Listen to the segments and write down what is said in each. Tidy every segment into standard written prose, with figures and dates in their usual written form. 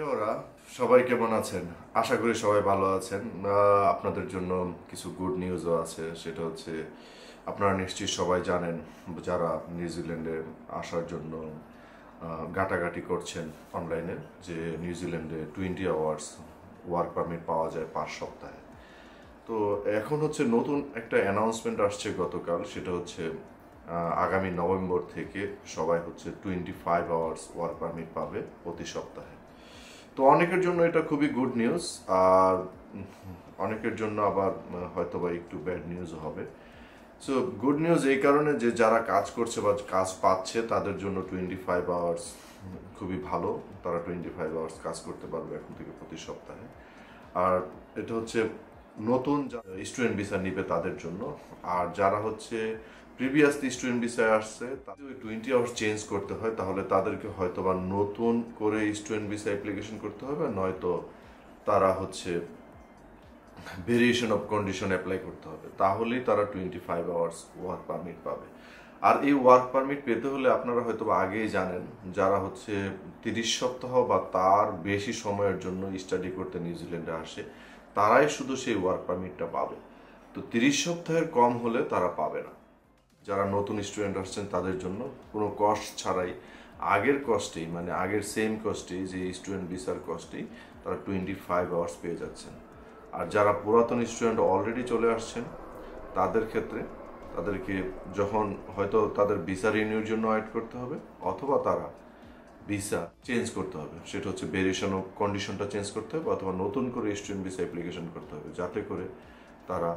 ওরা সবাই কেমন আছেন? আশা করি সবাই ভালো আছেন। আপনাদের জন্য কিছু গুড নিউজও আছে। সেটা হচ্ছে আপনারা নিশ্চয়ই সবাই জানেন, যারা নিউজিল্যান্ডে আসার জন্য ঘাটাঘাটি করছেন অনলাইনে, যে নিউজিল্যান্ডে 20 আওয়ার্স ওয়ার্ক পারমিট পাওয়া যায় 5 সপ্তাহে। তো এখন হচ্ছে নতুন একটা অ্যানাউন্সমেন্ট আসছে গতকাল। সেটা হচ্ছে আগামী নভেম্বর থেকে সবাই হচ্ছে 25 আওয়ার্স ওয়ার্ক পারমিট পাবে প্রতি সপ্তাহে। তো অনেকের জন্য এটা খুবই গুড নিউজ, আর অনেকের জন্য আবার হয়তোবা একটু ব্যাড নিউজ হবে। সো গুড নিউজ এই কারণে যে যারা কাজ করছে বা কাজ পাচ্ছে তাদের জন্য 25 আওয়ার্স খুবই ভালো। তারা 25 আওয়ার্স কাজ করতে পারবে এখন থেকে প্রতি সপ্তাহে। আর এটা হচ্ছে নতুন স্টুডেন্ট ভিসা নিবে তাদের জন্য। আর যারা হচ্ছে প্রিভিয়াসলি স্টুডেন্ট ভিসায় আসছে, তাদের 20 আওয়ার্স চেঞ্জ করতে হয়, তাহলে তাদেরকে হয়তো বা নতুন করে স্টুডেন্ট ভিসা অ্যাপ্লিকেশন করতে হবে, নয়তো তারা হচ্ছে ভেরিয়েশন অফ কন্ডিশন অ্যাপ্লাই করতে হবে। তাহলেই তারা 25 আওয়ার্স ওয়ার্ক পারমিট পাবে। আর এই ওয়ার্ক পারমিট পেতে হলে আপনারা হয়তো বা আগেই জানেন, যারা হচ্ছে 30 সপ্তাহ বা তার বেশি সময়ের জন্য স্টাডি করতে নিউজিল্যান্ডে আসে, তারাই শুধু সেই ওয়ার্ক পারমিটটা পাবে। তো 30 সপ্তাহের কম হলে তারা পাবে না। যারা নতুন স্টুডেন্ট আসছেন তাদের জন্য কোনো কস্ট ছাড়াই, আগের কস্টেই, মানে আগের সেম কস্টেই, যে স্টুডেন্ট ভিসার কস্টেই তারা 25 আওয়ার্স পেয়ে যাচ্ছেন। আর যারা পুরাতন স্টুডেন্ট অলরেডি চলে আসছেন তাদের ক্ষেত্রে তাদেরকে যখন হয়তো তাদের ভিসা রিনিউর জন্য ওয়েট করতে হবে, অথবা তারা ভিসা চেঞ্জ করতে হবে, সেটা হচ্ছে ভেরিয়েশন অফ কন্ডিশনটা চেঞ্জ করতে হবে, অথবা নতুন করে স্টুডেন্ট ভিসা অ্যাপ্লিকেশন করতে হবে, যাতে করে তারা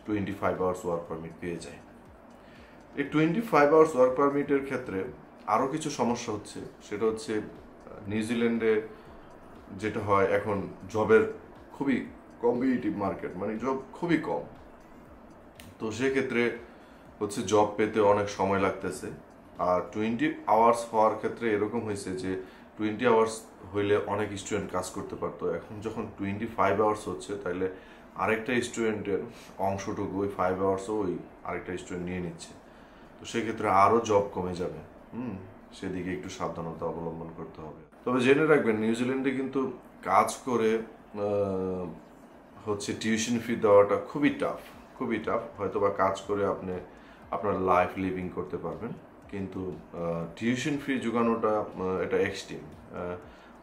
25 আওয়ার্স ওয়ার্ক পারমিট পেয়ে যায়। এই 25 আওয়ার্স ওয়ার্ক পারমিটের ক্ষেত্রে আরও কিছু সমস্যা হচ্ছে। সেটা হচ্ছে নিউজিল্যান্ডে যেটা হয় এখন, জবের খুবই কম্পিটিটিভ মার্কেট, মানে জব খুবই কম। তো সেক্ষেত্রে হচ্ছে জব পেতে অনেক সময় লাগতেছে। আর 20 আওয়ার্স হওয়ার ক্ষেত্রে এরকম হয়েছে যে 20 আওয়ার্স হইলে অনেক স্টুডেন্ট কাজ করতে পারতো। এখন যখন 25 আওয়ার্স হচ্ছে, তাইলে আরেকটা স্টুডেন্টের অংশটুকু ওই 5 আওয়ার্সও ওই আরেকটা স্টুডেন্ট নিয়ে নিচ্ছে। তো সেক্ষেত্রে আরও জব কমে যাবে। সেদিকে একটু সাবধানতা অবলম্বন করতে হবে। তবে জেনে রাখবেন, নিউজিল্যান্ডে কিন্তু কাজ করে হচ্ছে টিউশন ফি দেওয়াটা খুবই টাফ, খুবই টাফ। হয়তো বা কাজ করে আপনি আপনার লাইফ লিভিং করতে পারবেন, কিন্তু টিউশন ফি জোগানোটা এটা এক্সট্রিম।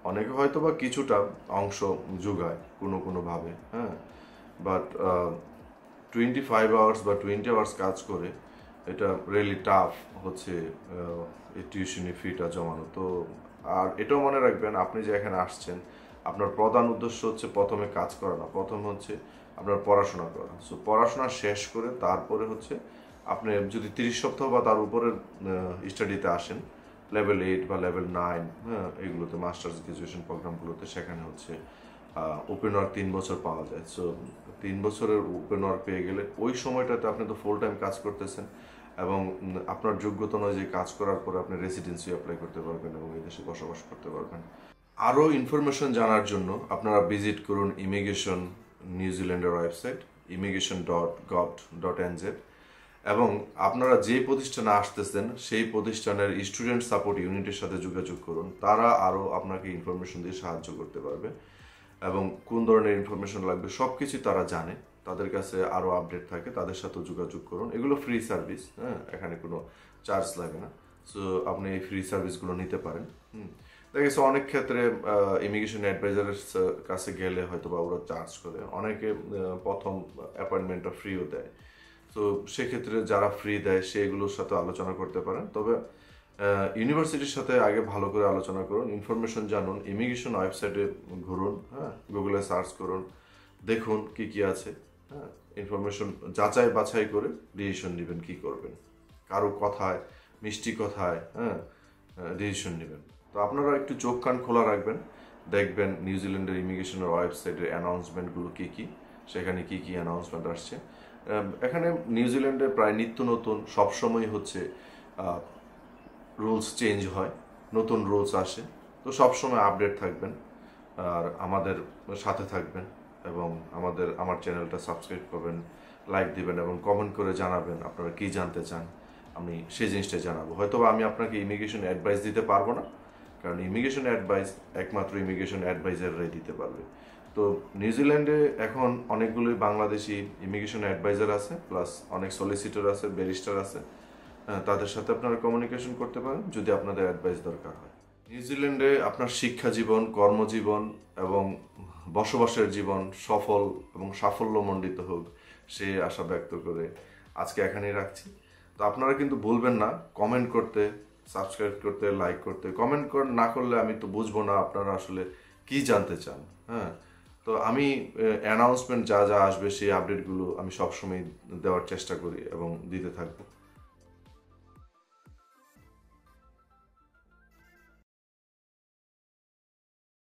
অনেকে হয়তো বা কিছুটা অংশ যোগায় কোনোভাবে, হ্যাঁ, বাট 25 আওয়ার্স বা 20 আওয়ার্স কাজ করে এটা রিয়েলি টাফ হচ্ছে এই টিউশনি ফিটা জমানো। তো আর এটাও মনে রাখবেন, আপনি যে এখানে আসছেন, আপনার প্রধান উদ্দেশ্য হচ্ছে প্রথমে কাজ করা না, প্রথম হচ্ছে আপনার পড়াশোনা করা। সো পড়াশোনা শেষ করে তারপরে হচ্ছে আপনি যদি 30 সপ্তাহ বা তার উপরের স্টাডিতে আসেন, লেভেল 8 বা লেভেল 9, হ্যাঁ, এগুলোতে মাস্টার্স গ্রাজুয়েশন প্রোগ্রামগুলোতে, সেখানে হচ্ছে ওপেন ওয়ার্ক 3 বছর পাওয়া যায়। সো 3 বছরের ওপেন ওয়ার্ক পেয়ে গেলে ওই সময়টাতে আপনি তো ফুল টাইম কাজ করতেছেন, এবং আপনার যোগ্যতা অনুযায়ী কাজ করার পরে আপনি রেসিডেন্সি অ্যাপ্লাই করতে পারবেন এবং এই দেশে বসবাস করতে পারবেন। আরও ইনফরমেশন জানার জন্য আপনারা ভিজিট করুন ইমিগ্রেশন নিউজিল্যান্ডের ওয়েবসাইট immigration.gov.nz, এবং আপনারা যে প্রতিষ্ঠানে আসতেছেন সেই প্রতিষ্ঠানের স্টুডেন্ট সাপোর্ট ইউনিটের সাথে যোগাযোগ করুন। তারা আরও আপনাকে ইনফরমেশন দিয়ে সাহায্য করতে পারবে, এবং কোন ধরনের ইনফরমেশন লাগবে সব কিছু তারা জানে। তাদের কাছে আরও আপডেট থাকে, তাদের সাথেও যোগাযোগ করুন। এগুলো ফ্রি সার্ভিস, হ্যাঁ, এখানে কোনো চার্জ লাগে না। সো আপনি এই ফ্রি সার্ভিসগুলো নিতে পারেন। দেখা গেছে অনেক ক্ষেত্রে ইমিগ্রেশন অ্যাডভাইজারের কাছে গেলে হয়তো বা ওরা চার্জ করে, অনেকে প্রথম অ্যাপয়েন্টমেন্টটা ফ্রিও দেয়। তো সেক্ষেত্রে যারা ফ্রি দেয় সেগুলোর সাথে আলোচনা করতে পারেন। তবে ইউনিভার্সিটির সাথে আগে ভালো করে আলোচনা করুন, ইনফরমেশন জানুন, ইমিগ্রেশন ওয়েবসাইটে ঘুরুন, হ্যাঁ, গুগলে সার্চ করুন, দেখুন কি কি আছে, হ্যাঁ, ইনফরমেশন যাচাই বাছাই করে ডিসিশন নেবেন কি করবেন। কারো কথায়, মিষ্টি কথায়, হ্যাঁ, ডিসিশন নেবেন। তো আপনারা একটু চোখ কান খোলা রাখবেন, দেখবেন নিউজিল্যান্ডের ইমিগ্রেশনের ওয়েবসাইটের অ্যানাউন্সমেন্টগুলো কী কী, সেখানে কী কী অ্যানাউন্সমেন্ট আসছে। এখানে নিউজিল্যান্ডে প্রায় নিত্য নতুন সবসময় হচ্ছে রুলস চেঞ্জ হয়, নতুন রুলস আসে। তো সবসময় আপডেট থাকবেন, আর আমাদের সাথে থাকবেন, এবং আমার চ্যানেলটা সাবস্ক্রাইব করবেন, লাইক দিবেন, এবং কমেন্ট করে জানাবেন আপনারা কী জানতে চান। আমি সেই জিনিসটা জানাবো। হয়তো আমি আপনাকে ইমিগ্রেশন অ্যাডভাইস দিতে পারবো না, কারণ ইমিগ্রেশন অ্যাডভাইস একমাত্র ইমিগ্রেশন অ্যাডভাইজাররাই দিতে পারবে। তো নিউজিল্যান্ডে এখন অনেকগুলোই বাংলাদেশি ইমিগ্রেশন অ্যাডভাইজার আছে, প্লাস অনেক সলিসিটর আছে, ব্যারিস্টার আছে। তাদের সাথে আপনারা কমিউনিকেশন করতে পারেন যদি আপনাদের অ্যাডভাইস দরকার হয়। নিউজিল্যান্ডে আপনার শিক্ষা জীবন, কর্মজীবন এবং বসবাসের জীবন সফল এবং সাফল্যমণ্ডিত হোক, সে আশা ব্যক্ত করে আজকে এখানেই রাখছি। তো আপনারা কিন্তু ভুলবেন না কমেন্ট করতে, সাবস্ক্রাইব করতে, লাইক করতে। কমেন্ট না করলে আমি তো বুঝবো না আপনারা আসলে কি জানতে চান। হ্যাঁ, তো আমি অ্যানাউন্সমেন্ট যা যা আসবে সেই আপডেটগুলো আমি সবসময় দেওয়ার চেষ্টা করি এবং দিতে থাকবো।